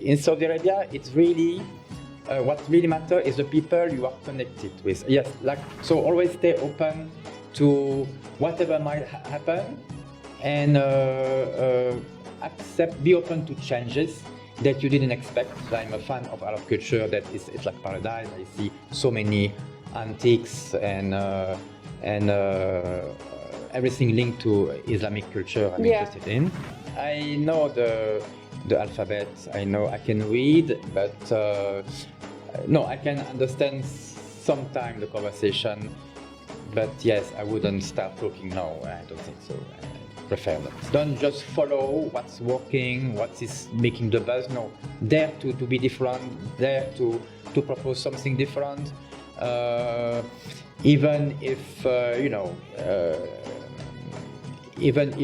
In Saudi Arabia, it's really what really matters is the people you are connected with. Yes, so always stay open to whatever might happen, and be open to changes that you didn't expect. I'm a fan of Arab culture. It's like paradise. I see so many antiques and everything linked to Islamic culture I'm interested in. I know the alphabet. I can read, but no, I can understand sometimes the conversation. But yes, I wouldn't start talking now. I don't think so. I prefer not. Don't just follow what's working, what is making the buzz. No, dare to be different. Dare to propose something different. Even if even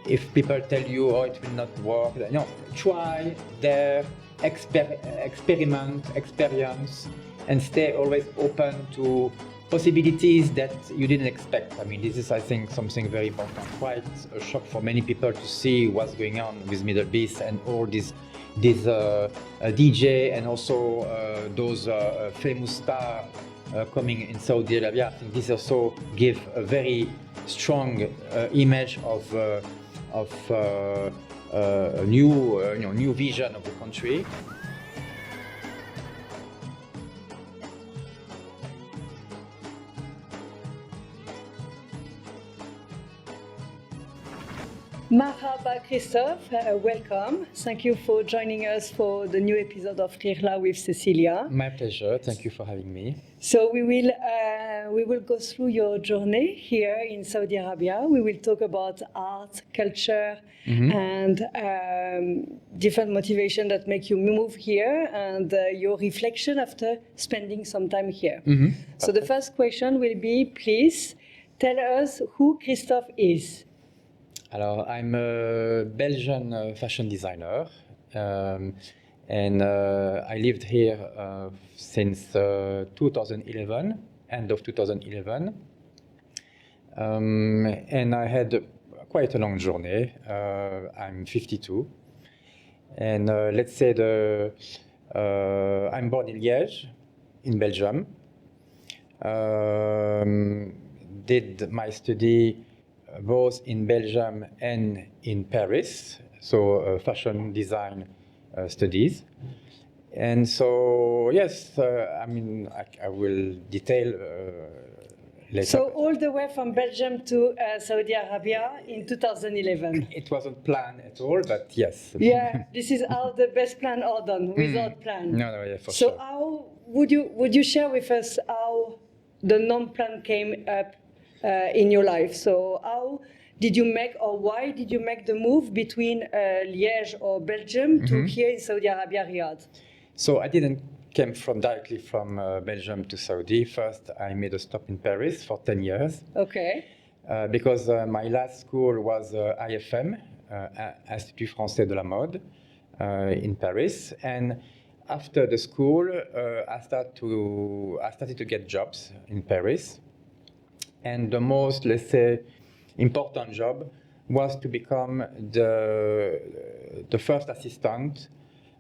if people tell you, oh, it will not work, no, try, dare, experiment, experience, and stay always open to possibilities that you didn't expect. I mean, this is, I think, something very important. Quite a shock for many people to see what's going on with Middle East and all these DJ and also those famous stars coming in Saudi Arabia. I think this also give a very strong image of a new vision of the country. Marhaba Christophe, welcome. Thank you for joining us for the new episode of Rihla with Cécilia. My pleasure. Thank you for having me. So we will go through your journey here in Saudi Arabia. We will talk about art, culture, and different motivation that make you move here, and your reflection after spending some time here. So the first question will be, please tell us who Christophe is. Alors, I'm a Belgian fashion designer, and I lived here since 2011, end of 2011, and I had quite a long journey. I'm 52, and let's say I'm born in Liège, in Belgium. Did my study both in Belgium and in Paris, so fashion design studies. And so, yes, I mean, I will detail later. So all the way from Belgium to Saudi Arabia in 2011. It wasn't planned at all, but yes. Yeah, this is how the best plan are done, without plan. No, yeah, for sure. So how would you share with us how the non-plan came up in your life? So how did you make, or why did you make the move between Liège or Belgium to here in Saudi Arabia, Riyadh? So I didn't come directly from Belgium to Saudi. First, I made a stop in Paris for 10 years. Okay. Because my last school was IFM, Institut Français de la Mode, in Paris. And after the school, I started to get jobs in Paris. And the most, let's say, important job was to become the first assistant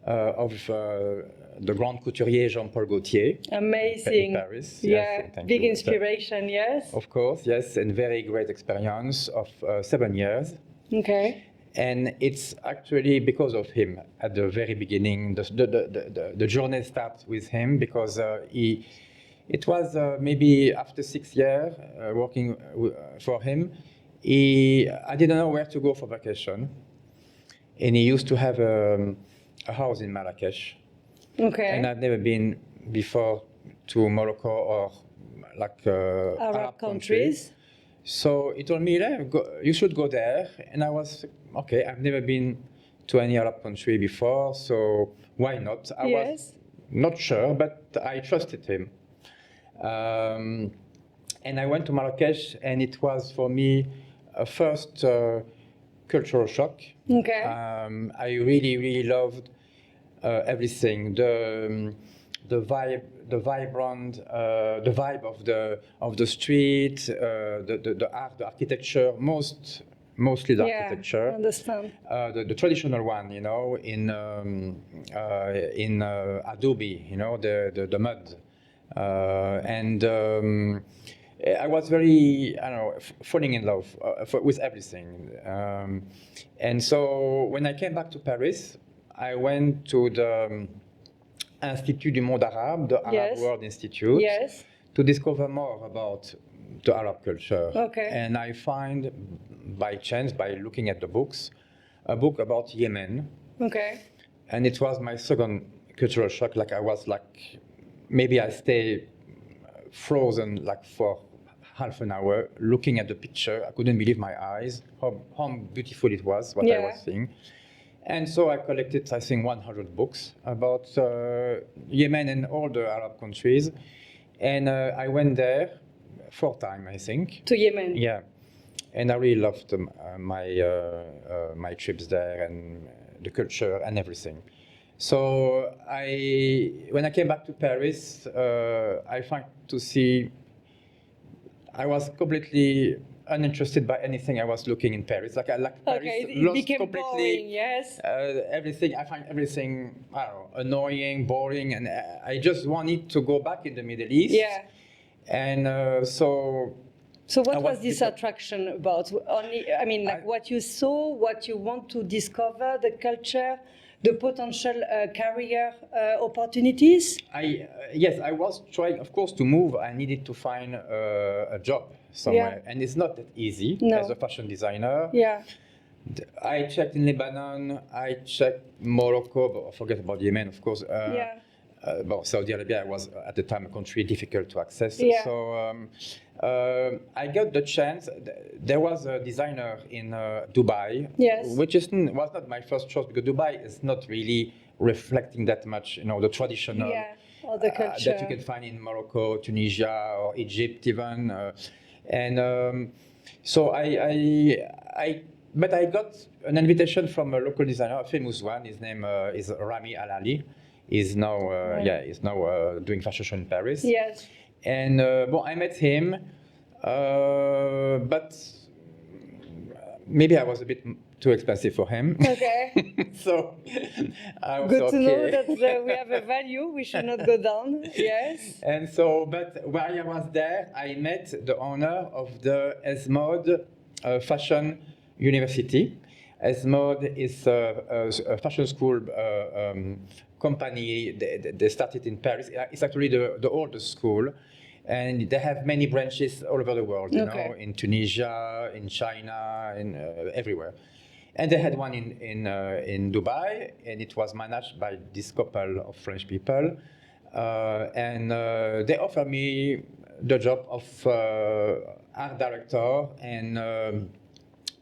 of the grand couturier Jean-Paul Gaultier. Amazing. In Paris. Yeah, yes, big inspiration, yes. Of course, yes, and very great experience of 7 years. Okay. And it's actually because of him at the very beginning. The journey starts with him because it was maybe after 6 years working for him. I didn't know where to go for vacation, and he used to have a house in Marrakesh. Okay. And I've never been before to Morocco or like Arab countries. So he told me, you should go there. And I was, okay, I've never been to any Arab country before, so why not? I was not sure, but I trusted him. And I went to Marrakesh, and it was for me a first cultural shock. Okay. I really, really loved everything. The vibe, the vibrant, the vibe of the street, the art, the architecture. Most mostly the Yeah, architecture. I understand. The traditional one, in adobe, the mud, and I was very, I don't know, falling in love with everything. And so when I came back to Paris, I went to the Institut du Monde Arabe, the Arab Yes. World Institute, Yes. to discover more about the Arab culture. Okay. And I find, by chance, by looking at the books, a book about Yemen. Okay. And it was my second cultural shock. Like I was like, maybe I stayed frozen like for half an hour looking at the picture. I couldn't believe my eyes, how beautiful it was, what I was seeing. And so I collected, I think, 100 books about Yemen and all the Arab countries. And I went there 4 times, I think. To Yemen? Yeah. And I really loved my trips there and the culture and everything. So when I came back to Paris, I found to see, I was completely uninterested by anything I was looking in Paris. Like Paris, it became completely boring, yes. Everything. I find everything, I don't know, annoying, boring, and I just wanted to go back in the Middle East. Yeah. And so. So what was this attraction about? What you saw, what you want to discover, the culture, the potential career opportunities? Yes, I was trying, of course, to move. I needed to find a job somewhere, and it's not that easy as a fashion designer. Yeah. I checked in Lebanon, I checked Morocco, but forget about Yemen, of course. Saudi Arabia was at the time a country difficult to access. Yeah. So I got the chance. There was a designer in Dubai, which was not my first choice because Dubai is not really reflecting that much, the traditional or the culture that you can find in Morocco, Tunisia, or Egypt even. So but I got an invitation from a local designer, a famous one. His name is Rami Al-Ali. He's now doing fashion show in Paris. Yes. And I met him, but maybe I was a bit too expensive for him. Okay. So I was good to know that we have a value. We should not go down. Yes. And so, but while I was there, I met the owner of the Esmode Fashion University. Esmode is a fashion school company. They started in Paris. It's actually the oldest school. And they have many branches all over the world, in Tunisia, in China, in everywhere. And they had one in Dubai, and it was managed by this couple of French people. And they offered me the job of art director and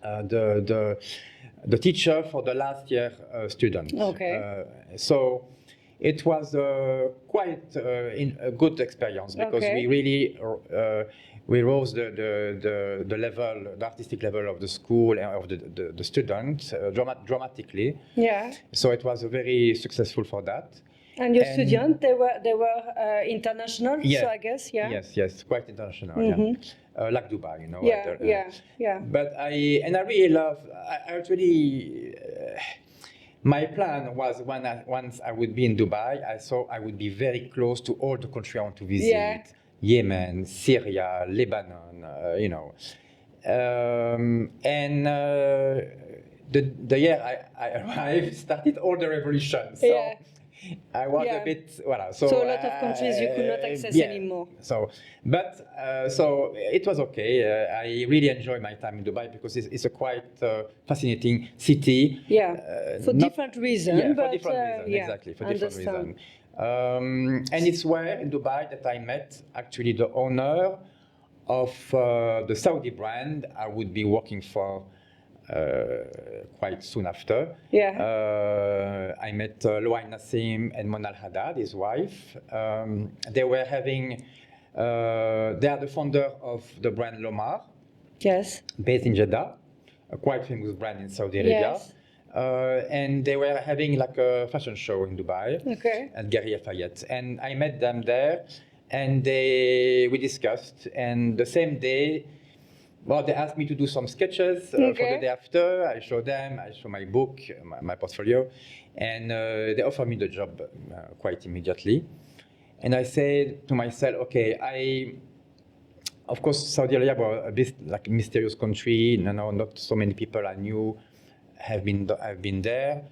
the teacher for the last year student. Okay. So it was quite a good experience because we really we rose the level, the artistic level of the school and of the students dramatically. Yeah. So it was very successful for that. And your students, they were international, so I guess, Yes, quite international, like Dubai, But I really love. I actually. My plan was once I would be in Dubai, I saw I would be very close to all the countries I want to visit. Yeah. Yemen, Syria, Lebanon, and the year I arrived started all the revolutions. So I was a bit, so a lot of countries you could not access anymore. So it was okay. I really enjoyed my time in Dubai because it's a quite fascinating city. Yeah, for different reasons. Yeah, for different reasons, exactly, for different reasons. And it's where in Dubai that I met actually the owner of the Saudi brand I would be working for quite soon after. I met Louain Nassim and Mona Al-Haddad, his wife. They were having, they are the founder of the brand Lomar, based in Jeddah, a quite famous brand in Saudi Arabia. And they were having like a fashion show in Dubai at Galeries Lafayette. And I met them there and we discussed. And the same day, well, they asked me to do some sketches for the day after. I show them, I show my book, my portfolio, and they offer me the job quite immediately. And I said to myself, okay, of course, Saudi Arabia was a bit like a mysterious country. Not so many people I knew have been there.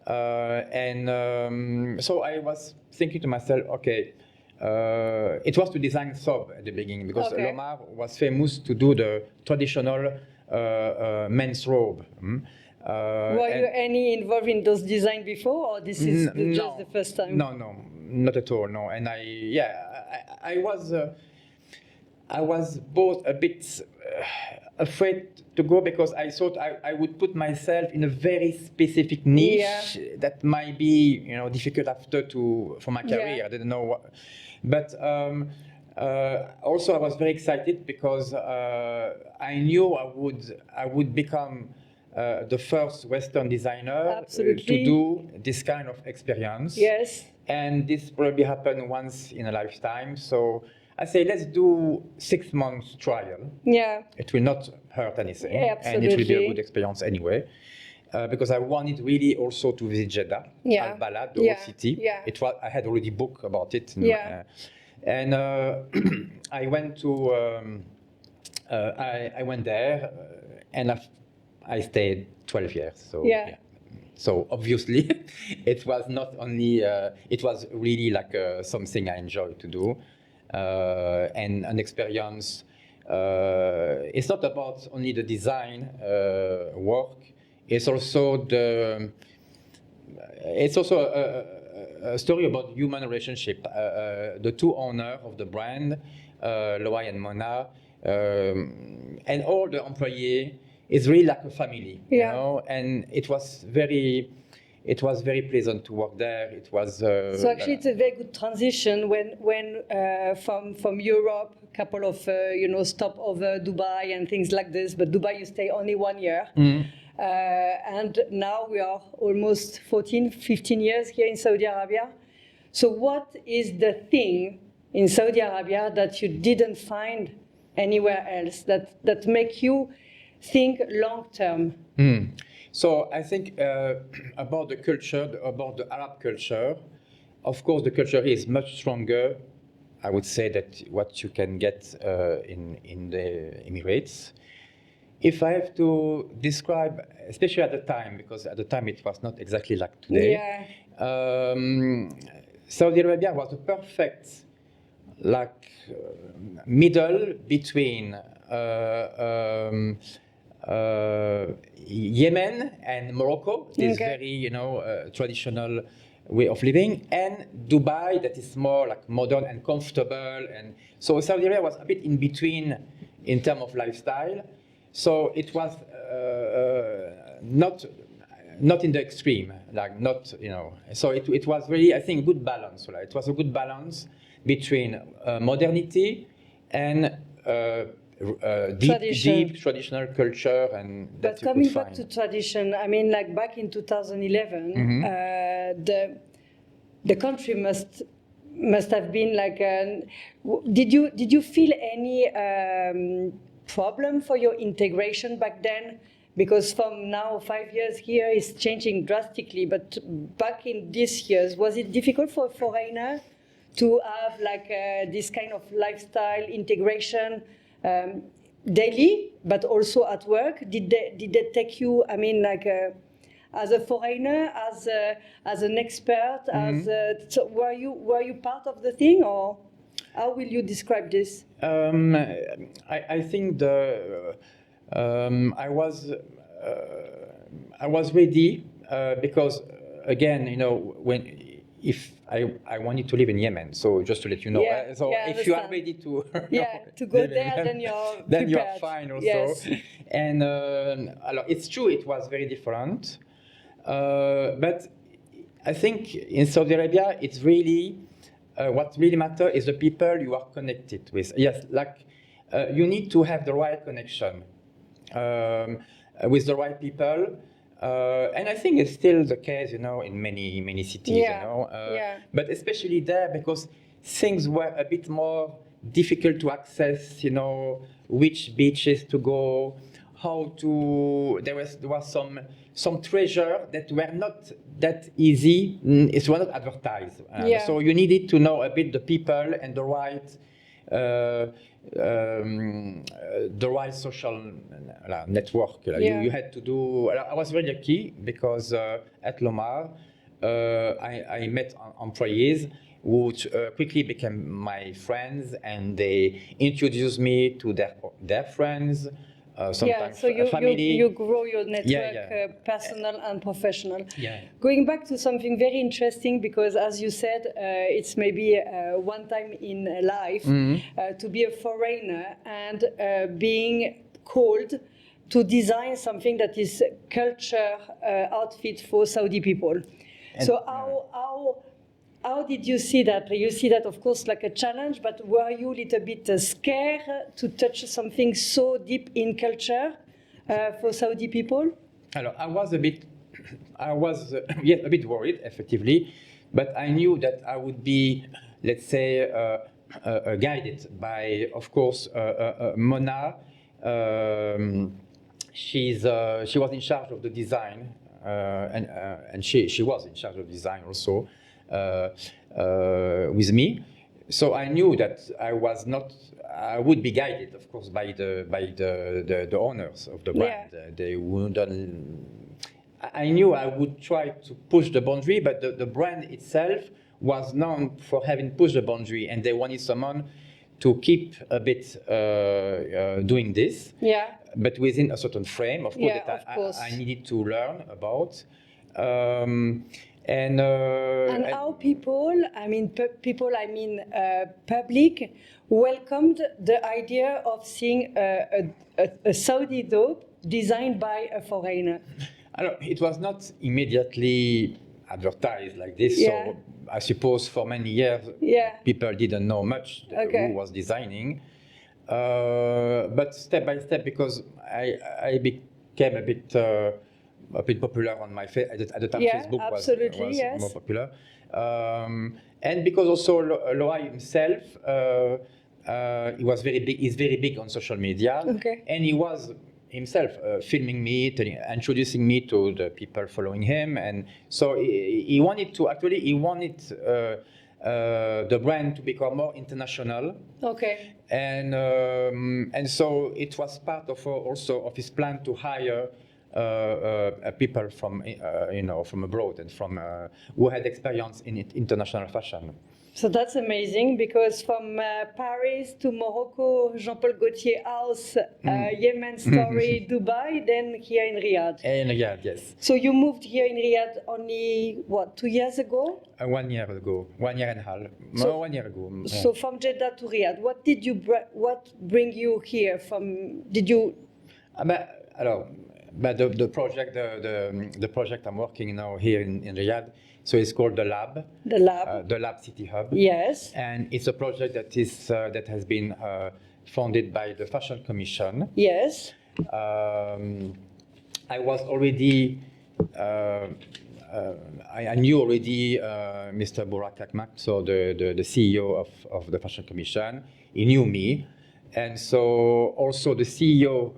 So I was thinking to myself, okay, it was to design Thob at the beginning, because Lomar was famous to do the traditional men's robe. Were you any involved in those designs before, or this is just the first time? No, not at all. No, and I was both a bit afraid to go, because I thought I would put myself in a very specific niche that might be difficult after for my career. I didn't know what, but also I was very excited because I knew I would become the first Western designer to do this kind of experience. Yes, and this probably happened once in a lifetime. So I say, let's do 6 months trial. Yeah. It will not hurt anything. Yeah, and it will be a good experience anyway. Because I wanted really also to visit Jeddah, Al Balad, the old city. Yeah. I had already booked about it. And I went to, I went there and I stayed 12 years. So, So obviously, it was not only, it was really like something I enjoyed to do. And an experience. It's not about only the design work. It's also a story about human relationship. The two owners of the brand, Loai and Mona, and all the employees, is really like a family, you know. And it was very pleasant to work there. It was so actually it's a very good transition when from Europe, a couple of stop over Dubai and things like this. But Dubai you stay only 1 year, and now we are almost 15 years here in Saudi Arabia. So what is the thing in Saudi Arabia that you didn't find anywhere else that make you think long term? So I think about the culture, about the Arab culture, of course the culture is much stronger, I would say, that what you can get in the Emirates. If I have to describe, especially at the time, because at the time it was not exactly like today, Saudi Arabia was a perfect middle between Yemen and Morocco, this very traditional way of living, and Dubai, that is more like modern and comfortable. And so Saudi Arabia was a bit in between in terms of lifestyle. So it was not in the extreme, So it was really, I think, good balance. Right? It was a good balance between modernity and deep traditional culture, and that but coming back to tradition, I mean, like back in 2011, the country must have been like. Did you feel any problem for your integration back then? Because from now 5 years here is changing drastically, but back in these years, was it difficult for a foreigner to have like this kind of lifestyle integration? Daily, but also at work? Did they take you? I mean, like as a foreigner, as an expert, so were you part of the thing, or how will you describe this? I think I was ready because again, if I wanted to live in Yemen, so just to let you know, if you are ready to to go there, then you are fine also. Yes. And it's true, it was very different, but I think in Saudi Arabia, it's really what really matters is the people you are connected with. Yes, you need to have the right connection with the right people. And I think it's still the case, in many cities, but especially there, because things were a bit more difficult to access, which beaches to go, how to. There was some treasure that were not that easy. It was not advertised. So you needed to know a bit the people and the right social network. You had to do. I was very lucky because at Lomar I met employees who quickly became my friends, and they introduced me to their friends. Sometimes so family. you grow your network, personal and professional. Going back to something very interesting, because as you said, it's maybe one time in life to be a foreigner and being called to design something that is culture outfit for Saudi people. And so how did you see that? You see that, of course, like a challenge, but were you a little bit scared to touch something so deep in culture for Saudi people? Alors, I was a bit worried, effectively, but I knew that I would be, let's say, guided by, of course, Mona. She was in charge of the design, and she was in charge of design also. With me, so I knew that I would be guided, of course, by the owners of the brand. They wouldn't. I knew I would try to push the boundary, but the brand itself was known for having pushed the boundary, and they wanted someone to keep a bit doing this. But within a certain frame, of course, I needed to learn about. And how public welcomed the idea of seeing a Saudi dope designed by a foreigner. It was not immediately advertised like this, so I suppose for many years people didn't know much who was designing. But step by step, because I became a bit popular on my at the time. Facebook was more popular, and because also Loai himself, he was very big. He's very big on social media, and he was himself filming me, introducing me to the people following him, and so he wanted the brand to become more international. And so it was part of also of his plan to hire people from from abroad and from who had experience in international fashion. So that's amazing, because from Paris to Morocco, Jean-Paul Gaultier house, Yemen story, Dubai, then here in Riyadh. In Riyadh, yes. So you moved here in Riyadh only, 2 years ago? 1 year ago, 1 year and a half. So, 1 year ago. So from Jeddah to Riyadh, what bring you here? But the project I'm working now here in Riyadh, so it's called the Lab. The Lab. The Lab City Hub. Yes. And it's a project that has been funded by the Fashion Commission. Yes. I was already. I knew already Mr. Burak Akmak, so the CEO of the Fashion Commission. He knew me, and so also the CEO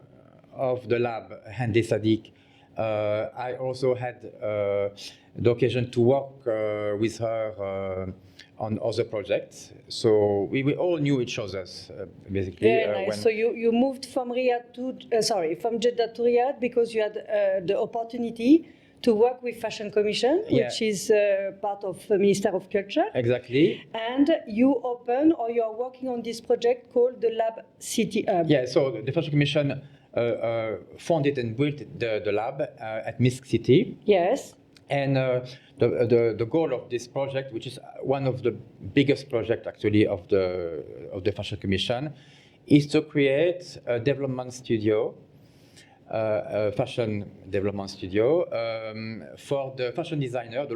of the lab, Hande Sadiq. I also had the occasion to work with her on other projects. So we all knew each other, basically. Very nice. So you moved from from Jeddah to Riyadh because you had the opportunity to work with Fashion Commission, which is part of the Minister of Culture. Exactly. And you are working on this project called the Lab City Hub. Yeah, so the Fashion Commission funded and built the lab at Misk City. Yes. And the goal of this project, which is one of the biggest projects actually of the Fashion Commission, is to create a development studio, a fashion development studio for the fashion designer, the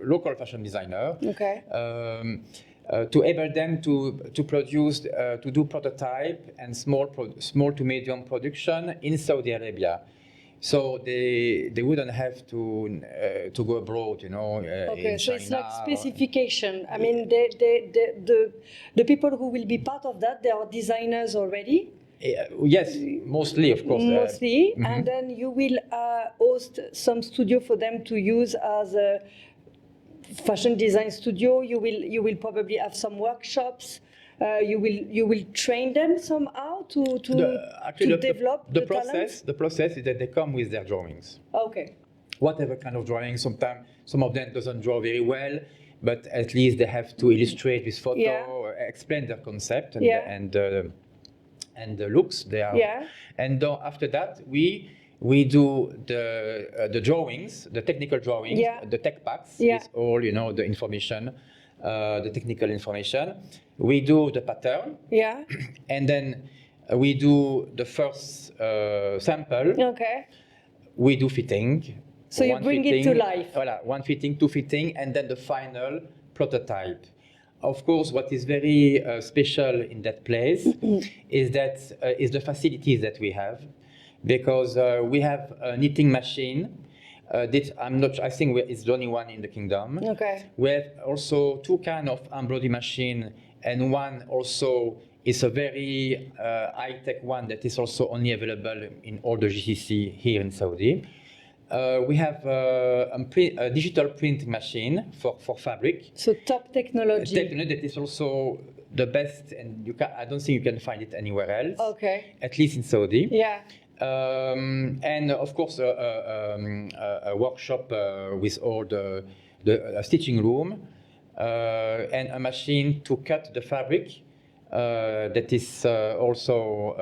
local fashion designer. Okay. To enable them to produce, to do prototype and small to medium production in Saudi Arabia, so they wouldn't have to go abroad, Okay, in so China. it's like specification. I mean, the people who will be part of that, they are designers already. Yes, mostly, of course. Mostly, and then you will host some studio for them to use as a fashion design studio. You will probably have some workshops. You will train them somehow to develop the process. The process is that they come with their drawings. Okay. Whatever kind of drawing. Sometimes some of them doesn't draw very well, but at least they have to illustrate with photo, explain their concept and the looks they are. Yeah. And after that we do the drawings, the technical drawings, the tech packs with all the information, the technical information. We do the pattern. Yeah. And then we do the first sample. Okay. We do fitting. So you bring it to life. Voilà, one fitting, two fitting, and then the final prototype. Of course, what is very special in that place is the facilities that we have, because we have a knitting machine. I think it's the only one in the kingdom. Okay. We have also two kinds of embroidery machine, and one also is a very high-tech one that is also only available in all the GCC here in Saudi. We have a digital printing machine for fabric. So top technology. Technology that is also the best, and I don't think you can find it anywhere else. Okay. At least in Saudi. Yeah. And of course a workshop with all the stitching room and a machine to cut the fabric that is also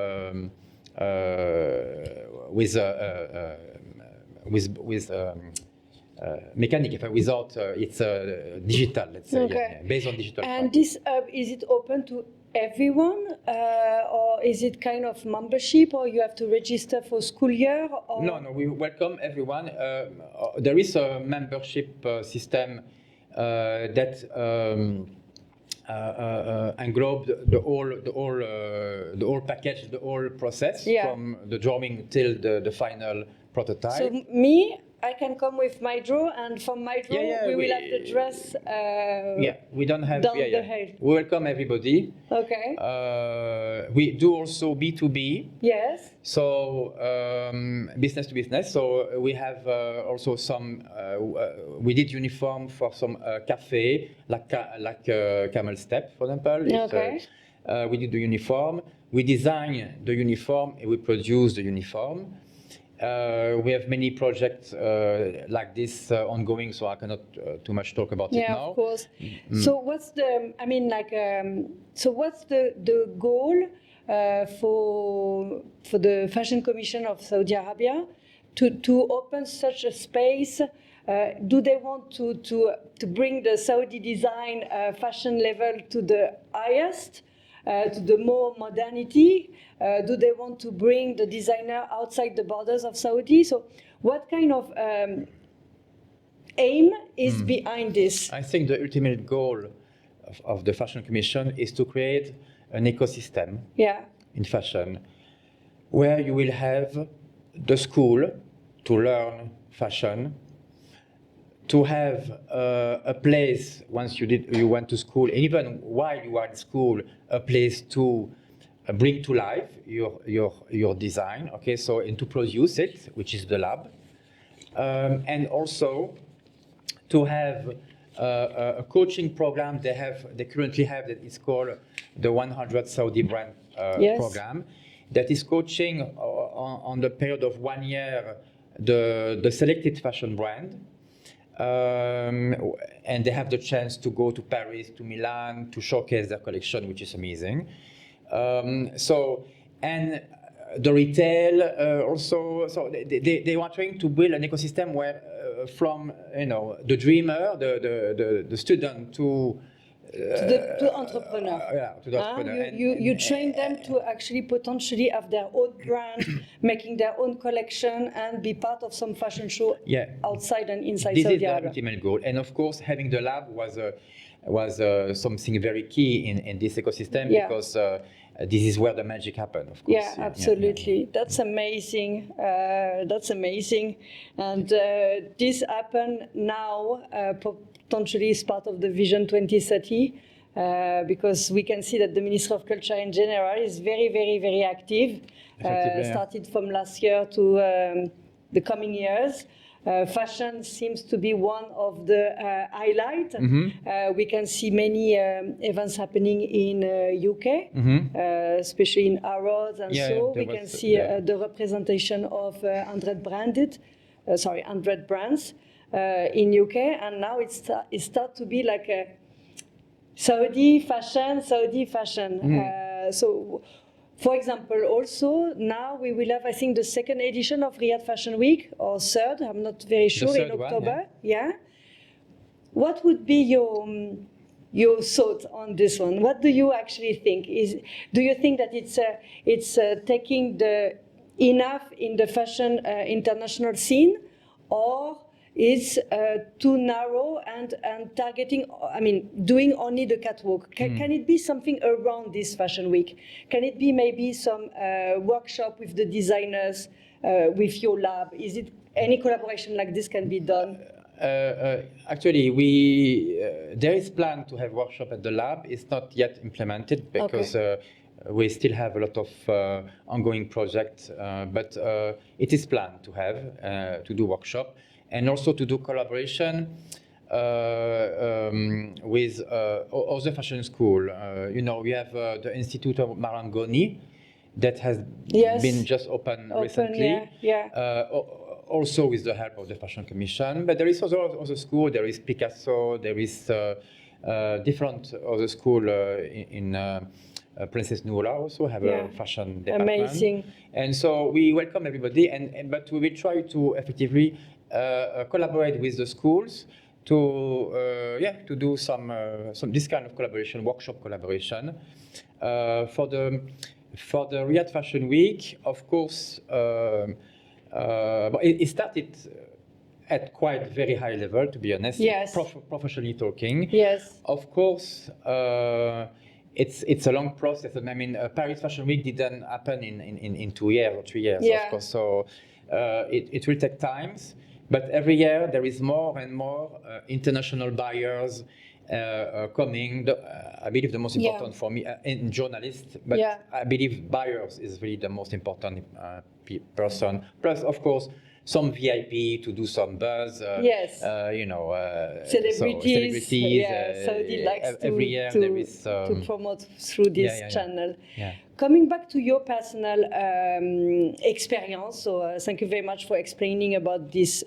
with mechanic, without it's digital, let's say, based on digital. And this is it open to everyone, or is it kind of membership, or you have to register for school year? Or? No, we welcome everyone. There is a membership system that englobes the whole package, the whole process from the drawing till the final prototype. So I can come with my draw, and from my draw we will have the dress. We don't have down the head. We welcome everybody. Okay. We do also B2B. Yes. So business to business. So we have also some. We did uniform for some cafe, like Camel Step, for example. Okay. We did the uniform. We design the uniform and we produce the uniform. We have many projects like this ongoing, so I cannot too much talk about it now. Yeah, of course. So what's the? I mean, so what's the goal for the Fashion Commission of Saudi Arabia to open such a space? Do they want to bring the Saudi design fashion level to the highest? To the more modernity? Do they want to bring the designer outside the borders of Saudi? So what kind of aim is behind this? I think the ultimate goal of the Fashion Commission is to create an ecosystem in fashion where you will have the school to learn fashion, to have a place once you went to school, and even while you are in school, a place to bring to life your design. Okay, so and to produce it, which is the lab, and also to have a coaching program they currently have that is called the 100 Saudi brand program, that is coaching on the period of 1 year the selected fashion brand. And they have the chance to go to Paris, to Milan, to showcase their collection, which is amazing. And the retail also, so they are trying to build an ecosystem where from the dreamer, the student to entrepreneur. To the entrepreneur. You train them to actually potentially have their own brand, making their own collection, and be part of some fashion show outside and inside Saudi Arabia. This is the ultimate goal. And of course, having the lab was something very key in this ecosystem, because this is where the magic happened, of course. Yeah, absolutely. That's amazing. That's amazing. And this happened now, potentially is part of the Vision 2030 because we can see that the Ministry of Culture in general is very, very, very active. Started from last year to the coming years. Fashion seems to be one of the highlights. We can see many events happening in UK, especially in Harrods, and we can see the representation of 100 brands in UK, and now it starts to be like a Saudi fashion. So, for example, also now we will have, I think, the second edition of Riyadh Fashion Week, or third, I'm not very sure, in October. What would be your thought on this one? What do you actually think? Do you think that it's taking the enough in the fashion international scene, or is too narrow and targeting, doing only the catwalk? Can it be something around this fashion week? Can it be maybe some workshop with the designers, with your lab? Is it any collaboration like this can be done? Actually, there is plan to have workshop at the lab. It's not yet implemented because we still have a lot of ongoing projects, but it is planned to have to do workshop. And also to do collaboration with other fashion school. We have the Institute of Marangoni that has been just opened recently. Also with the help of the Fashion Commission. But there is other school. There is Picasso. There is different other school in Princess Noula also have a fashion department. Amazing. And so we welcome everybody, but we will try to effectively collaborate with the schools to do some this kind of collaboration, workshop collaboration. For the Riyadh Fashion Week, of course, it started at quite very high level, to be honest. Yes. Professionally talking. Yes. Of course, it's a long process. Paris Fashion Week didn't happen in 2 years or 3 years, of course. So it will take time. But every year there is more and more international buyers coming. I believe the most important for me in journalists, but I believe buyers is really the most important person. Plus, of course, some VIP to do some buzz. Celebrities. Saudi likes every year there is to promote through this channel. Coming back to your personal experience, so thank you very much for explaining about this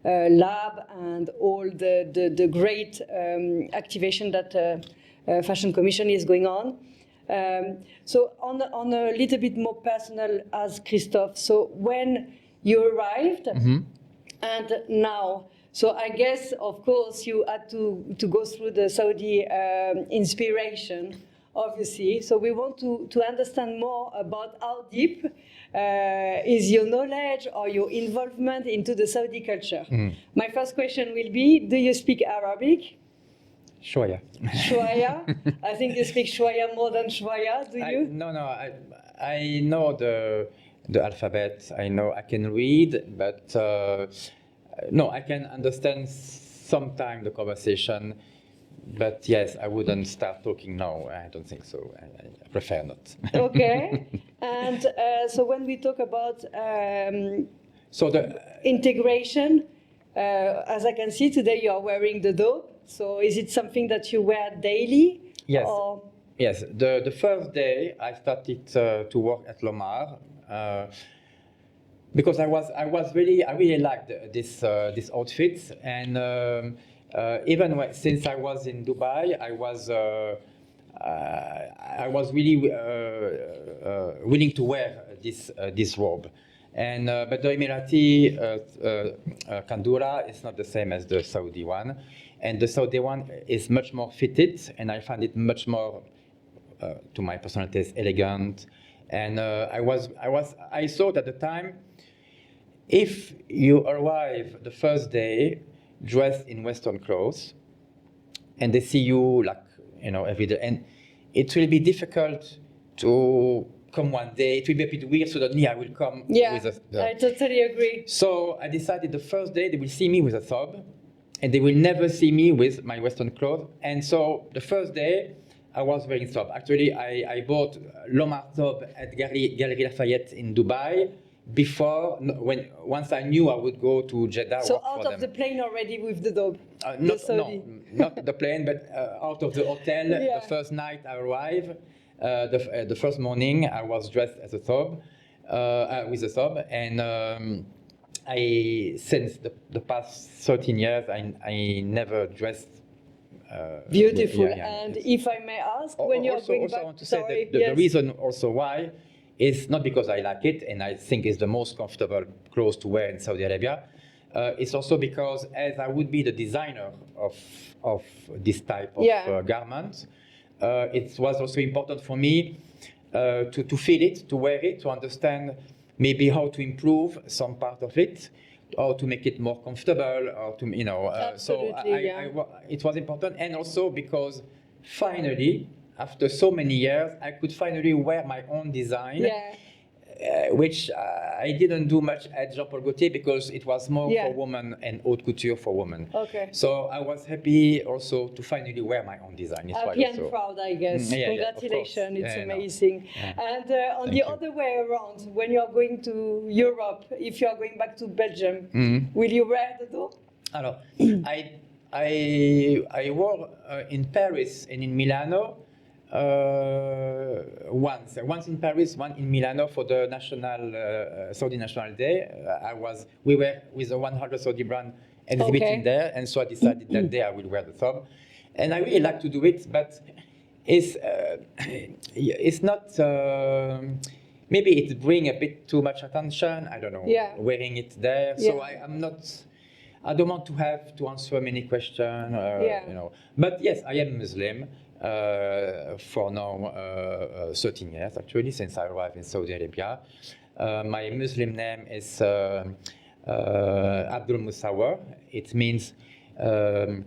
lab and all the great activation that Fashion Commission is going on. So on a little bit more personal as Christophe, so when you arrived and now, so I guess, of course, you had to go through the Saudi inspiration, obviously. So we want to understand more about how deep is your knowledge or your involvement into the Saudi culture. My first question will be, do you speak Arabic? Shwaya. Shwaya? I think you speak Shwaya more than Shwaya, do you? I know the alphabet. I can read, but I can understand sometimes the conversation. But yes, I wouldn't start talking now. I don't think so. I prefer not. Okay. And so when we talk about integration, as I can see today, you are wearing the dope. So is it something that you wear daily? Yes. Yes. The first day I started to work at Lomar. Because I really liked this outfit, and since I was in Dubai, I was really willing to wear this robe, and but the Emirati kandura is not the same as the Saudi one, and the Saudi one is much more fitted, and I find it much more, to my personal taste, elegant. And I thought at the time, if you arrive the first day dressed in Western clothes, and they see you every day, and it will be difficult to come one day. It will be a bit weird. Suddenly, I will come with I totally agree. So I decided the first day they will see me with a thobe, and they will never see me with my Western clothes. And so the first day, I was wearing thobe. Actually, I bought Lomar thobe at Galeries Lafayette in Dubai once I knew I would go to Jeddah. So out of the plane already with the thobe? Not the plane, but out of the hotel. Yeah. The first night I arrived, the first morning I was dressed as a thobe, with a thobe, and since the past 13 years I never dressed. Beautiful. And if I may ask, when you're going back, I want to say that the reason also why is not because I like it and I think it's the most comfortable clothes to wear in Saudi Arabia. It's also because as I would be the designer of this type of garment, it was also important for me to feel it, to wear it, to understand maybe how to improve some part of it, or to make it more comfortable, or to, it was important. And also because finally, after so many years, I could finally wear my own design, which I didn't do much at Jean-Paul Gaultier because it was more for women and haute couture for women. Okay. So I was happy also to finally wear my own design. Happy and proud, I guess. Congratulations, it's amazing. And on the other way around, when you are going to Europe, if you are going back to Belgium, will you wear the thobe? Alors, I wore in Paris and in Milano. Once in Paris, one in Milano for the Saudi National Day. We were with a 100 Saudi brand exhibiting there, and so I decided that day I will wear the thobe, and I really like to do it, but it's not. Maybe it brings a bit too much attention. I don't know. Wearing it there, so I'm not. I don't want to have to answer many questions. But yes, I am Muslim. For now 13 years actually, since I arrived in Saudi Arabia. My Muslim name is Abdul Musawwar. It means the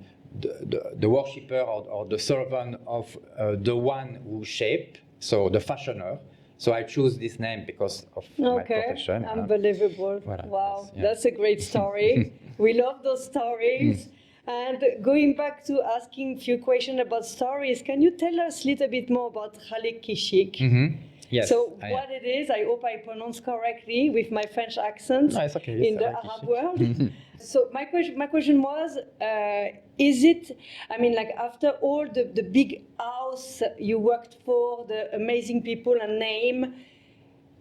worshipper or the servant of the one who shaped, so the fashioner. So I choose this name because of my profession. Unbelievable. Wow, that's a great story. We love those stories. And going back to asking a few questions about stories, can you tell us a little bit more about Khaleeki Chic? Yes. So what it is, I hope I pronounce correctly with my French accent in the Arab world. So my question was, is it, I mean, like after all the big house you worked for, the amazing people and name,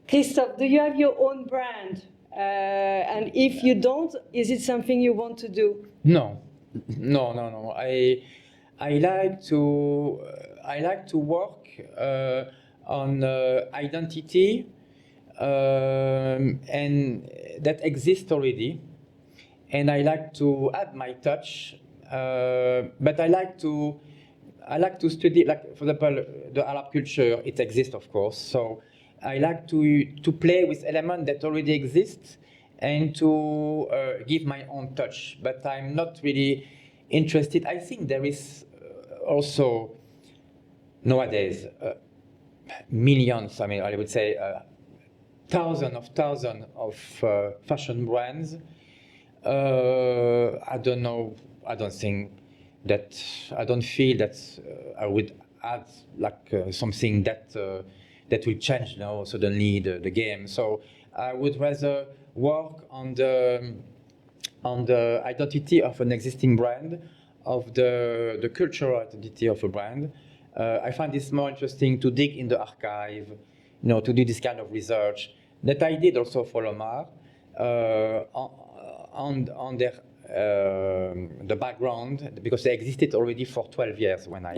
Christophe, do you have your own brand? And if you don't, is it something you want to do? No. I like to work on identity and that exists already, and I like to add my touch. But I like to study, like for example, the Arab culture. It exists, of course. So I like to play with elements that already exist, and to give my own touch, but I'm not really interested. I think there is also nowadays millions, I mean, I would say thousands of fashion brands. I don't know, I don't feel that I would add like something that will change now suddenly the game. So I would rather work on the identity of an existing brand, of the cultural identity of a brand. I find this more interesting to dig in the archive, to do this kind of research that I did also for Lomar on their the background, because they existed already for 12 years when I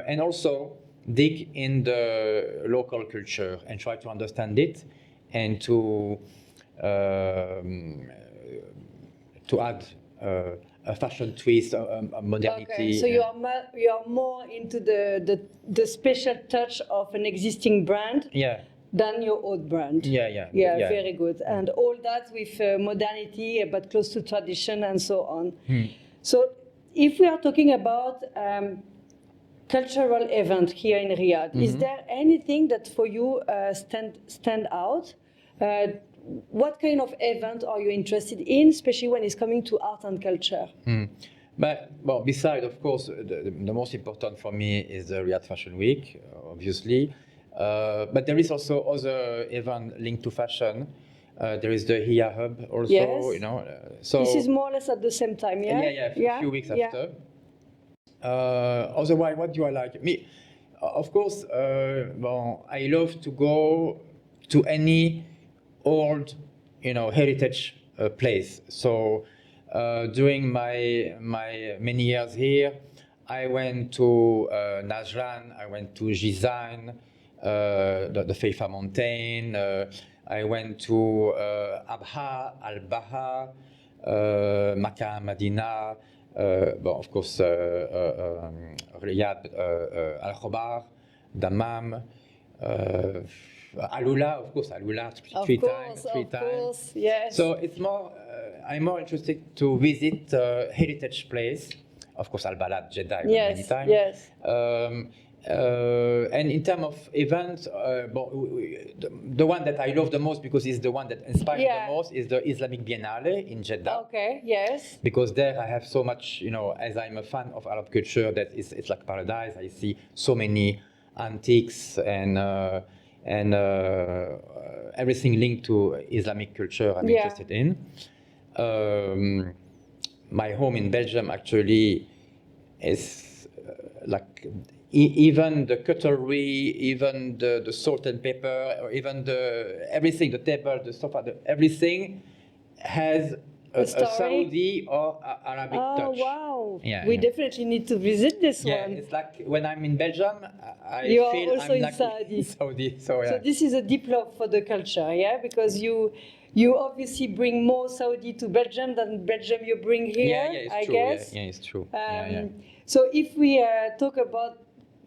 and also dig in the local culture and try to understand it, and to add a fashion twist, a modernity. Okay, so you are more into the special touch of an existing brand than your own brand. Yeah, very good. And all that with modernity, but close to tradition and so on. So if we are talking about cultural event here in Riyadh, is there anything that for you stand out? what kind of event are you interested in, especially when it's coming to art and culture? But, well, besides, of course, the most important for me is the Riyadh Fashion Week, obviously. But there is also other event linked to fashion. There is the Rihla Hub also, Yes. you know. So This is more or less at the same time, yeah? a few weeks after. Otherwise, what do I like? Me, of course, well, I love to go to any old, heritage place. So during my many years here, I went to Najran, I went to Jizan, the Feifa Mountain. I went to Abha, Al-Baha, Makkah, Medina. Of course, Riyadh, Al-Khobar, Dammam, Alula, of course, Alula three times. Yes. So it's more, I'm more interested to visit heritage place. Of course, Al-Balad, Jeddah, many times. Yes. And in terms of events, the one that I love the most because it's the one that inspires me the most is the Islamic Biennale in Jeddah. Okay, yes. Because there I have so much, as I'm a fan of Arab culture, that it's like paradise. I see so many antiques and everything linked to Islamic culture I'm interested in. My home in Belgium actually is like even the cutlery, even the salt and pepper, or even everything, the table, the sofa, everything has a Saudi or Arabic touch. Oh, wow. Yeah, we definitely need to visit this one. Yeah, it's like when I'm in Belgium, I feel I'm in like Saudi. Saudi. So this is a deep love for the culture, yeah? Because you obviously bring more Saudi to Belgium than Belgium you bring here, I guess. Yeah, it's true. So if we talk about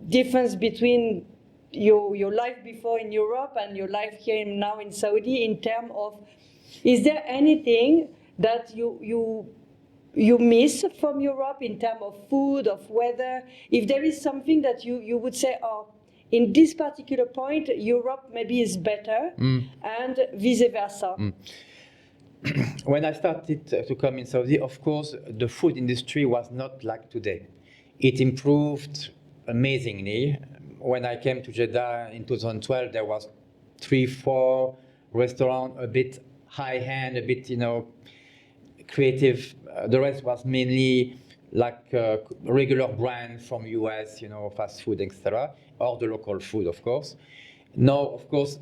difference between your life before in Europe and your life here now in Saudi, in terms of, is there anything that you miss from Europe in terms of food, of weather? If there is something that you would say, oh, in this particular point, Europe maybe is better, and vice versa. When I started to come in Saudi, of course, the food industry was not like today. It improved amazingly. When I came to Jeddah in 2012, there was 3-4 restaurants, a bit high-end, a bit, creative. The rest was mainly like regular brand from US, fast food, etc., or the local food, of course. Now, of course,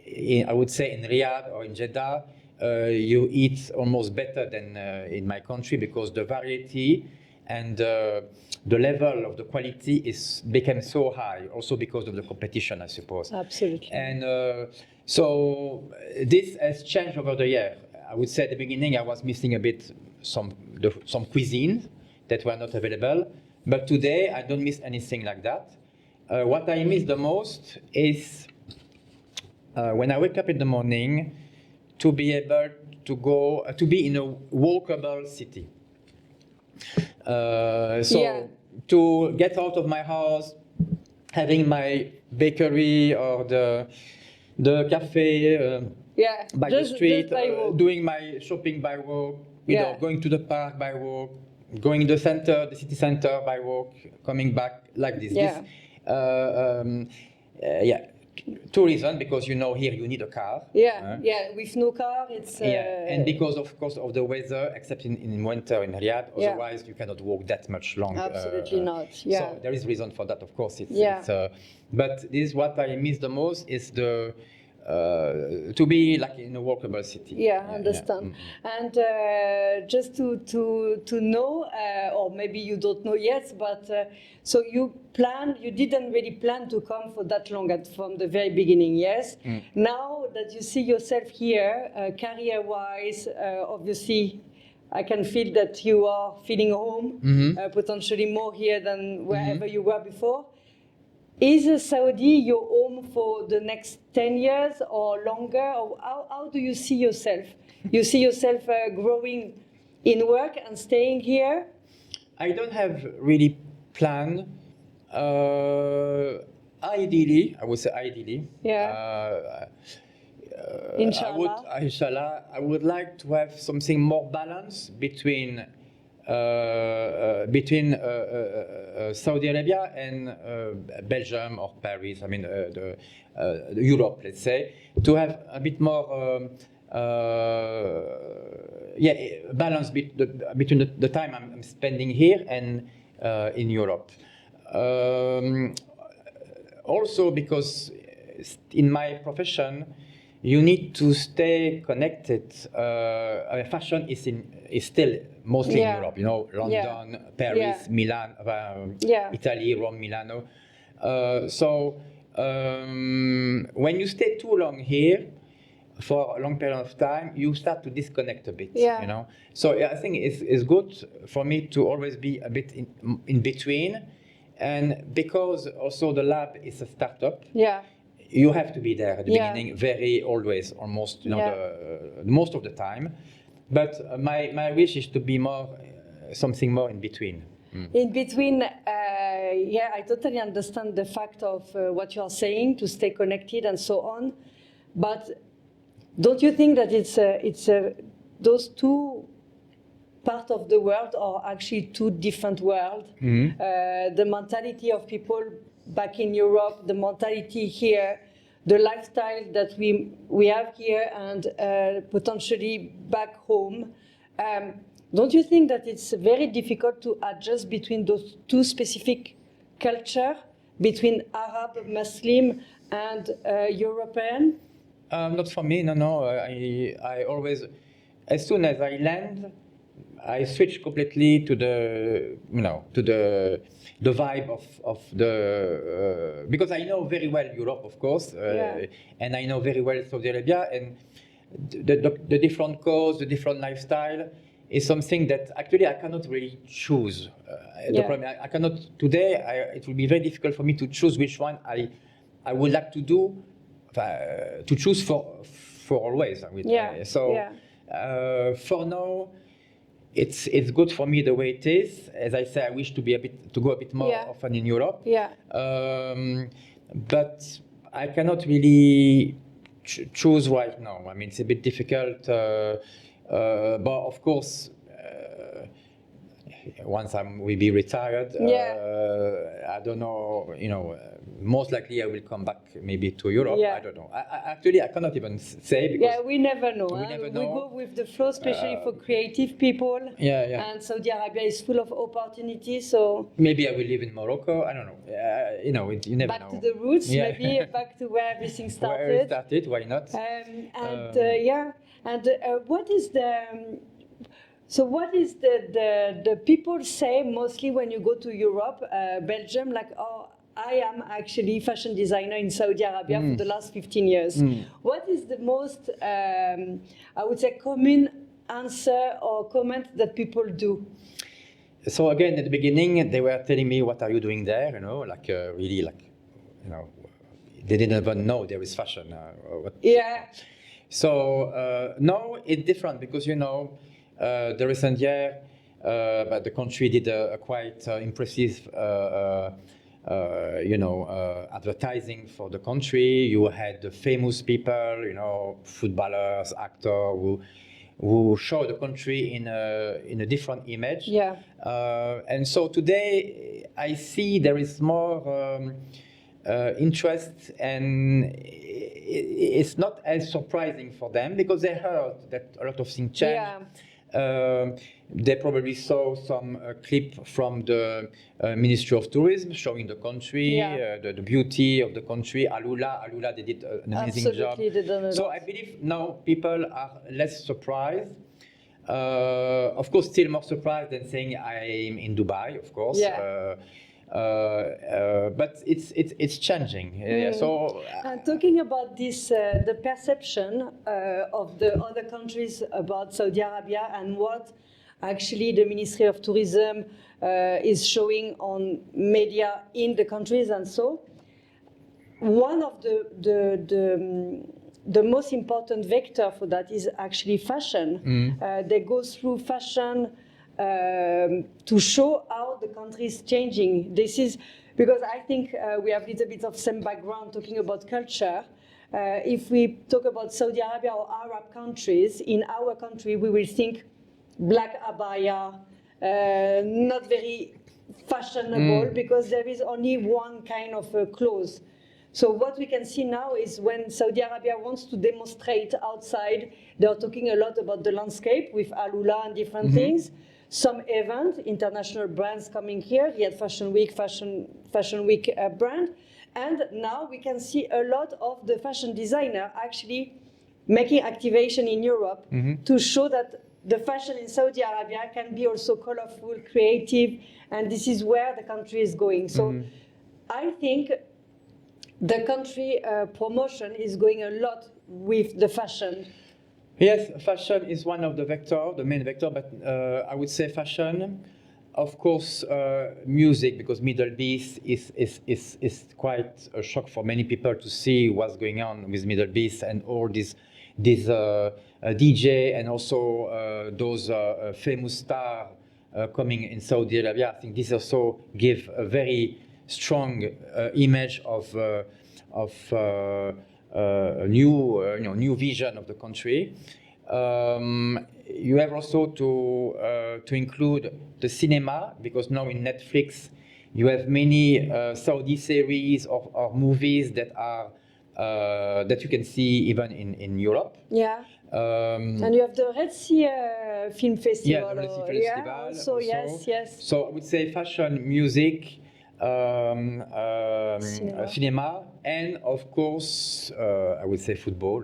I would say in Riyadh or in Jeddah, you eat almost better than in my country because the variety and the level of the quality became so high, also because of the competition, I suppose. Absolutely. And so this has changed over the year. I would say at the beginning I was missing a bit some cuisine that were not available, but today I don't miss anything like that. What I miss the most is when I wake up in the morning to be able to go to be in a walkable city. To get out of my house, having my bakery or the cafe by the street, doing my shopping by walk, going to the park by walk, going to the city center by walk, coming back like this. Tourism, because here you need a car. With no car it's and because of course of the weather, except in winter in Riyadh, otherwise you cannot walk that much long. Absolutely not. So there is reason for that, of course. But this is what I miss the most, is the to be like in a walkable city. Understand. And just to know, or maybe you don't know yet, but so you didn't really plan to come for that long from the very beginning, yes? Now that you see yourself here, career-wise, obviously, I can feel that you are feeling home, potentially more here than wherever you were before. Is Saudi your home for the next 10 years or longer? Or how do you see yourself? You see yourself growing in work and staying here? I don't have really planned. Ideally, I would say ideally. Inshallah. I would like to have something more balanced between Saudi Arabia and Belgium or Paris. I mean, Europe, let's say, to have a bit more balance between the time I'm spending here and in Europe. Also, because in my profession, you need to stay connected. Fashion is still mostly in Europe, you know, London, Paris, Milan, Italy, Rome, Milano. So when you stay too long here, for a long period of time, you start to disconnect a bit, you know. So I think it's good for me to always be a bit in between, and because also the lab is a startup. You have to be there at the beginning, almost, you know, most of the time. But my wish is to be more, something more in between. In between, I totally understand the fact of what you are saying, to stay connected and so on. But don't you think that it's those two parts of the world are actually two different worlds? The mentality of people back in Europe, the mentality here, the lifestyle that we have here and potentially back home. Don't you think that it's very difficult to adjust between those two specific cultures, between Arab, Muslim, and European? Not for me, no. I always, as soon as I land, I switch completely to the, you know, to the vibe of the, because I know very well Europe, of course, and I know very well Saudi Arabia, and the different codes, the different lifestyle is something that actually I cannot really choose. The problem, I cannot, today, it will be very difficult for me to choose which one I would like to do, to choose for always. For now, it's good for me the way it is. As I say, I wish to go a bit more often in Europe. But I cannot really choose right now. I mean, it's a bit difficult. But of course, once we'll be retired, I don't know, you know, most likely I will come back maybe to Europe. I don't know. Actually, I cannot even say, because we never know. We never know. We go with the flow, especially for creative people. And Saudi Arabia is full of opportunities. So maybe I will live in Morocco. I don't know. You know, you never know. Back to the roots, maybe back to where everything started. Where it started, why not? What is the what is the people say mostly when you go to Europe, Belgium, like, oh, I am actually fashion designer in Saudi Arabia for the last 15 years. What is the most, I would say, common answer or comment that people do? So again, at the beginning, they were telling me, what are you doing there? You know, like really, like, you know, they didn't even know there is fashion. So now it's different, because, you know, the recent year, but the country did a quite impressive, advertising for the country. You had the famous people, you know, footballers, actors, who show the country in a different image. And so today I see there is more interest, and it's not as surprising for them, because they heard that a lot of things changed. They probably saw some clip from the Ministry of Tourism showing the country, the beauty of the country. Alula, they did an amazing job. So I believe now people are less surprised. Of course, still more surprised than saying I'm in Dubai, of course. But it's changing. So talking about this, the perception of the other countries about Saudi Arabia, and what actually the Ministry of Tourism is showing on media in the countries, and so one of the most important vector for that is actually fashion. They go through fashion to show how the country is changing. This is because I think we have a little bit of same background talking about culture. if we talk about Saudi Arabia or Arab countries, in our country we will think black abaya, not very fashionable because there is only one kind of clothes. So what we can see now is when Saudi Arabia wants to demonstrate outside, they are talking a lot about the landscape with Alula and different things. Some event, international brands coming here, Riyadh Fashion Week, Fashion Week brand. And now we can see a lot of the fashion designer actually making activation in Europe to show that the fashion in Saudi Arabia can be also colorful, creative, and this is where the country is going. So I think the country promotion is going a lot with the fashion. Yes, fashion is one of the main vector, but I would say fashion, of course, music, because Middle East is quite a shock for many people to see what's going on with Middle East and all these DJ and also those famous stars coming in Saudi Arabia. I think this also give a very strong image of new vision of the country. You have also to include the cinema, because now in Netflix you have many Saudi series or movies that are that you can see even in Europe. Yeah. And you have the Red Sea Film Festival. Yeah, the Red Sea Festival. Also, yes. So I would say fashion, music, cinema, and of course, I would say football.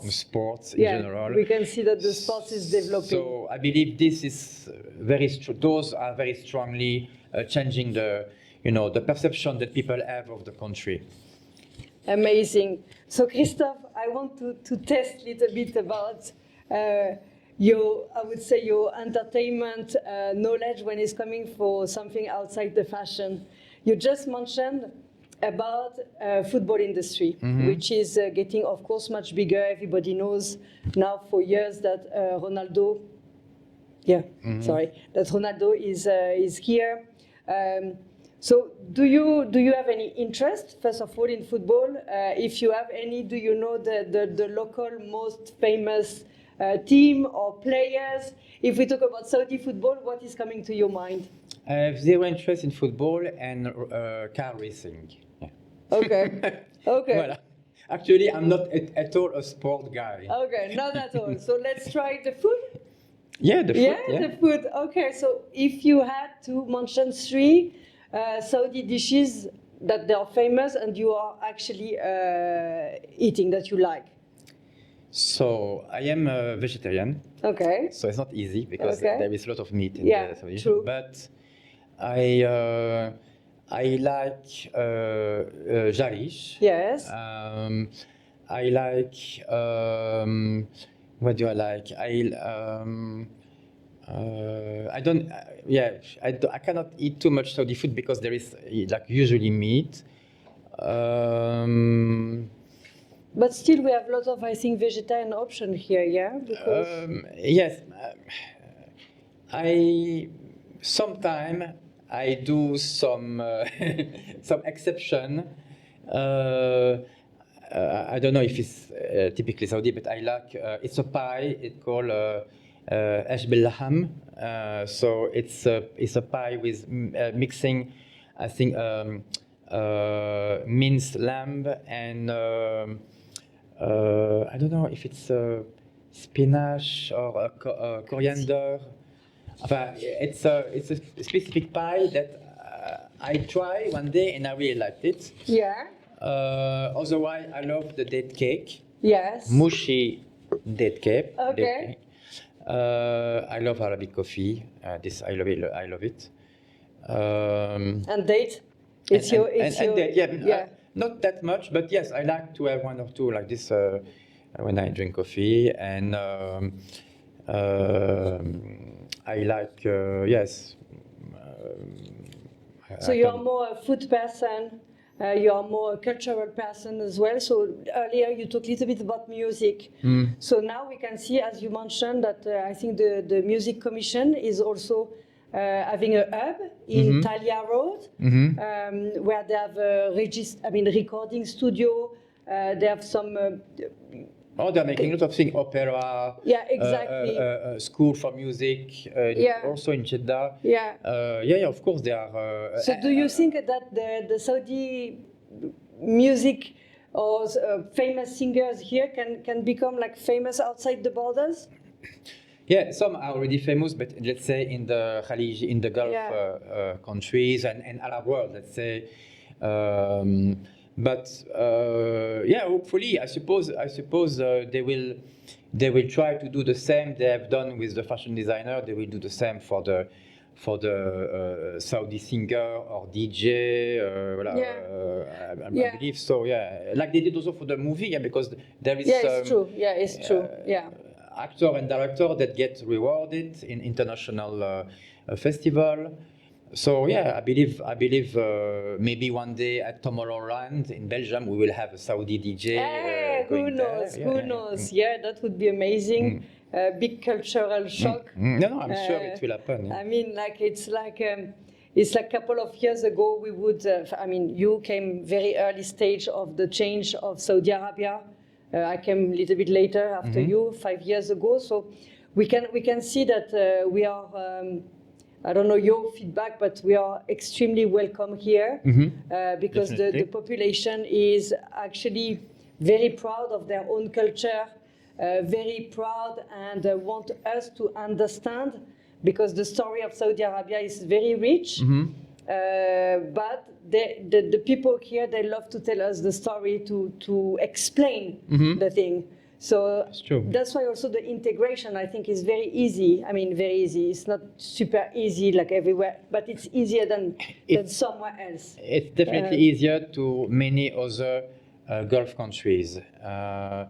Sports in general. We can see that the sports is developing. So I believe this is those are very strongly changing the perception that people have of the country. Amazing. So Christophe, I want to test a little bit about your entertainment knowledge when it's coming for something outside the fashion. You just mentioned about football industry, which is getting, of course, much bigger. Everybody knows now for years that Ronaldo is here. So do you have any interest, first of all, in football? If you have any, do you know the local most famous team or players? If we talk about Saudi football, what is coming to your mind? I have zero interest in football and car racing. Yeah. Okay. Voilà. Actually, I'm not at all a sport guy. Okay, not at all. So let's try the food. Yeah, the food. The food. Okay, so if you had to mention 3 Saudi dishes that they are famous and you are actually eating that you like. So I am a vegetarian. Okay. So it's not easy because there is a lot of meat in the Saudi. True. But I like jarish. Yes. I like what do I like? I cannot eat too much Saudi food because there is usually meat. But still, we have lots of, I think, vegetarian option here, yeah? Because yes. Sometimes I do some exception. I don't know if it's typically Saudi, but I like it's a pie. It's called ash bil laham. So it's a pie with mixing, I think, minced lamb and I don't know if it's spinach or coriander. It's a specific pie that I tried one day and I really liked it. Yeah. Otherwise, I love the date cake. Yes. Mushy date cake. Okay. Date cake. I love Arabic coffee. I love it. And date? It's your date, yeah. Not that much, but yes, I like to have 1 or 2 like this when I drink coffee, and I like yes. So you are more a food person. You are more a cultural person as well. So earlier you talked a little bit about music. So now we can see, as you mentioned, that I think the Music Commission is also having a hub in Talia Road, where they have a recording studio, They have some. Oh, they're making a lot of things, opera, Yeah, exactly. school for music, also in Jeddah. Yeah, of course they are. So do you think that the Saudi music or famous singers here can become like famous outside the borders? Yeah, some are already famous, but let's say in the Khaleej, in the Gulf countries and Arab world, let's say. Yeah, hopefully, I suppose they will try to do the same they have done with the fashion designer. They will do the same for the Saudi singer or DJ. I believe so. Yeah, like they did also for the movie. Yeah, because there is. Yeah, it's true. Yeah, it's true. Yeah. Actor and director that get rewarded in international festival. So yeah, I believe maybe one day at Tomorrowland in Belgium we will have a Saudi DJ. Who knows? Who knows? Yeah, that would be amazing. Big cultural shock. No, I'm sure it will happen. I mean, it's like a couple of years ago we would. You came very early stage of the change of Saudi Arabia. I came a little bit later after you, 5 years ago. So we can see that we are. I don't know your feedback, but we are extremely welcome here because the population is actually very proud of their own culture, very proud and want us to understand because the story of Saudi Arabia is very rich. But the people here, they love to tell us the story, to explain the thing. So that's why also the integration, I think, is very easy. I mean, very easy. It's not super easy like everywhere, but it's easier than somewhere else. It's definitely easier to many other Gulf countries. I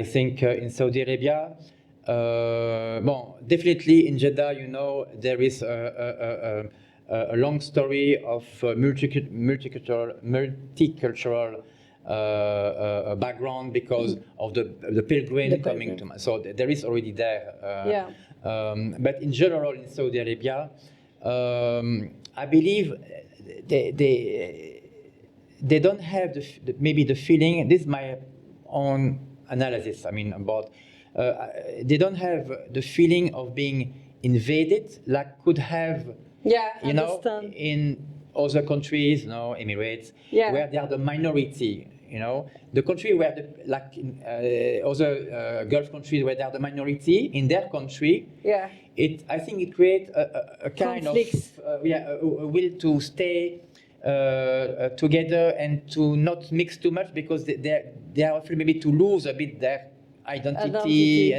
think in Saudi Arabia, definitely in Jeddah, there is a long story of multicultural background because of the pilgrim coming to. So there is already there. But in general, in Saudi Arabia, I believe they don't have maybe the feeling. This is my own analysis. I mean about they don't have the feeling of being invaded like could have. In other countries, Emirates, where they are the minority. The country where, other Gulf countries where they are the minority in their country. I think it creates a kind conflicts. Of a will to stay together and to not mix too much because they are afraid maybe to lose a bit their identity.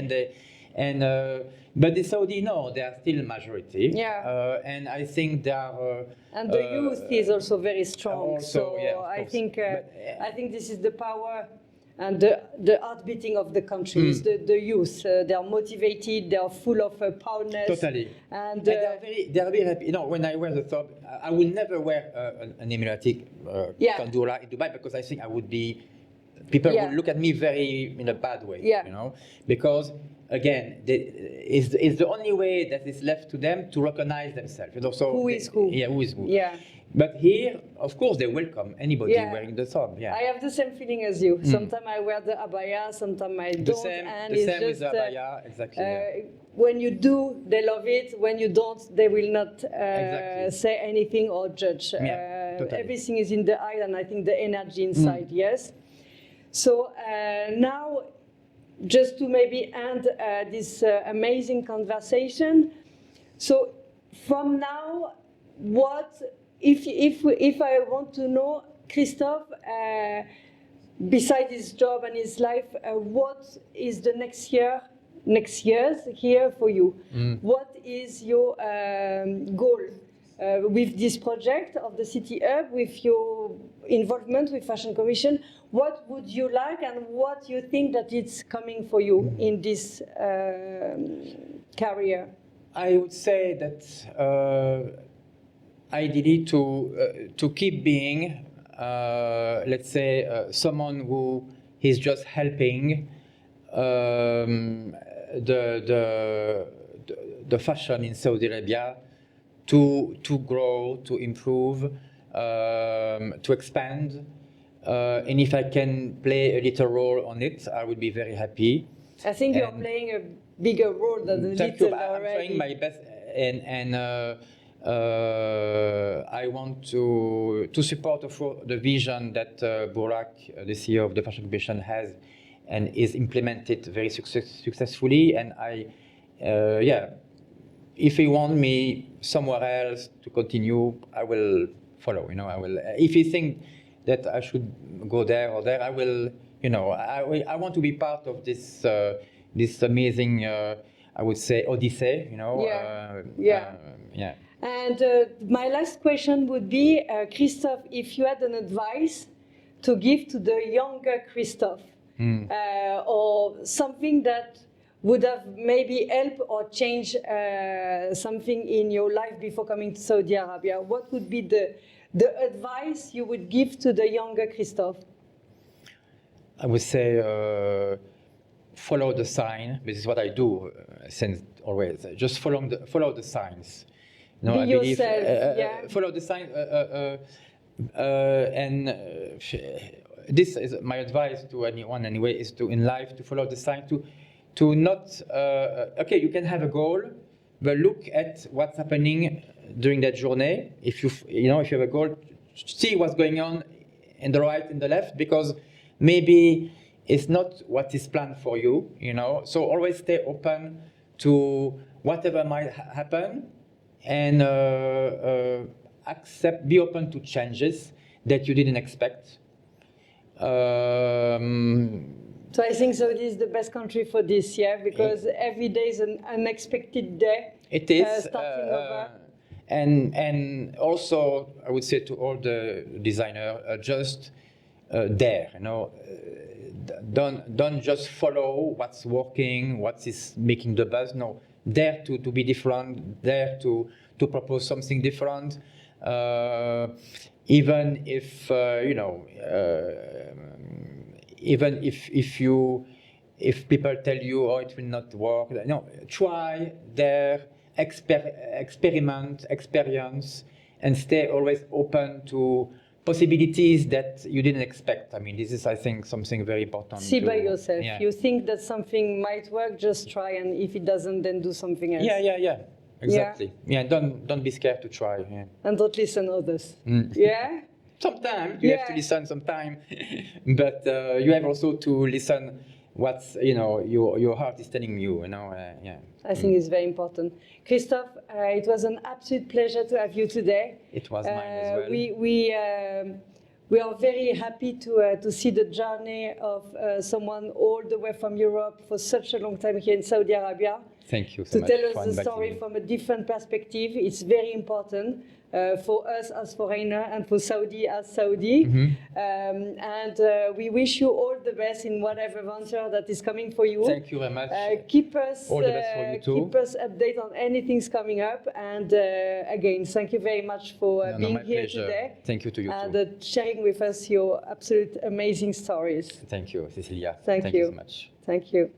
But the Saudi, no, they are still majority. And I think they are. And the youth is also very strong. Also, I think this is the power and the heartbeating of the country is the youth. They are motivated. They are full of powerness. Totally. And they are very happy. When I wear the top, I will never wear an Emirati kandura in Dubai because I think I would be. People will look at me very in a bad way. Because. Again, it's the only way that is left to them to recognize themselves. So who is who? Yeah, who is who? Yeah. But here, of course, they welcome anybody wearing the top. Yeah. I have the same feeling as you. Sometimes I wear the abaya, sometimes I don't. The same with the abaya, exactly. When you do, they love it. When you don't, they will not say anything or judge. Totally. Everything is in the eye, and I think the energy inside. Yes. So now. Just to maybe end this amazing conversation. So, from now, what if I want to know Christophe, besides his job and his life, what is the next years here for you? What is your goal with this project of the City Hub, with your involvement with Fashion Commission? What would you like and what you think that it's coming for you in this career? I would say that ideally to keep being, let's say, someone who is just helping the fashion in Saudi Arabia to grow, to improve, to expand. And if I can play a little role on it, I would be very happy. I think you're playing a bigger role than the little already. I'm trying my best, and I want to support the vision that Burak, the CEO of the fashion exhibition, has and is implemented very successfully. And if he want me somewhere else to continue, I will follow. I will. If he think that I should go there or there, I will. I want to be part of this this amazing, I would say, odyssey. Yeah. And my last question would be, Christophe, if you had an advice to give to the younger Christophe, or something that would have maybe helped or changed something in your life before coming to Saudi Arabia, what would be the advice you would give to the younger Christophe? I would say follow the sign. This is what I do since always. Just follow the signs. Be I yourself. believe, follow the sign, and this is my advice to anyone anyway. Is to in life to follow the sign. To not okay. You can have a goal, but look at what's happening during that journey. If you have a goal, see what's going on in the right and the left, because maybe it's not what is planned for you, So always stay open to whatever might happen, and be open to changes that you didn't expect. So I think Saudi is the best country for this year, because every day is an unexpected day. It is. Starting over. And also, I would say to all the designers, just dare, don't just follow what's working, what is making the buzz. No, dare to be different, dare to propose something different, even if even if people tell you, oh, it will not work. No, try, dare, experiment, experience, and stay always open to possibilities that you didn't expect. I mean, this is, I think, something very important. See by yourself. Yeah. You think that something might work, just try, and if it doesn't, then do something else. Yeah. Exactly. Yeah. Don't be scared to try. Yeah. And don't listen to others. Yeah. Sometimes you have to listen. Sometimes, but you have also to listen. What's your heart is telling you. Yeah. I think it's very important. Christophe, it was an absolute pleasure to have you today. It was mine as well. We are very happy to see the journey of someone all the way from Europe for such a long time here in Saudi Arabia. Thank you so much. To tell us the story from a different perspective. It's very important for us as foreigners and for Saudi as Saudi. And we wish you all the best in whatever venture that is coming for you. Thank you very much. Keep us all the best for you too. Keep us updated on anything's coming up. And again, thank you very much for being here pleasure. Today. Thank you to you and too. Sharing with us your absolute amazing stories. Thank you, Cecilia. Thank you so much. Thank you.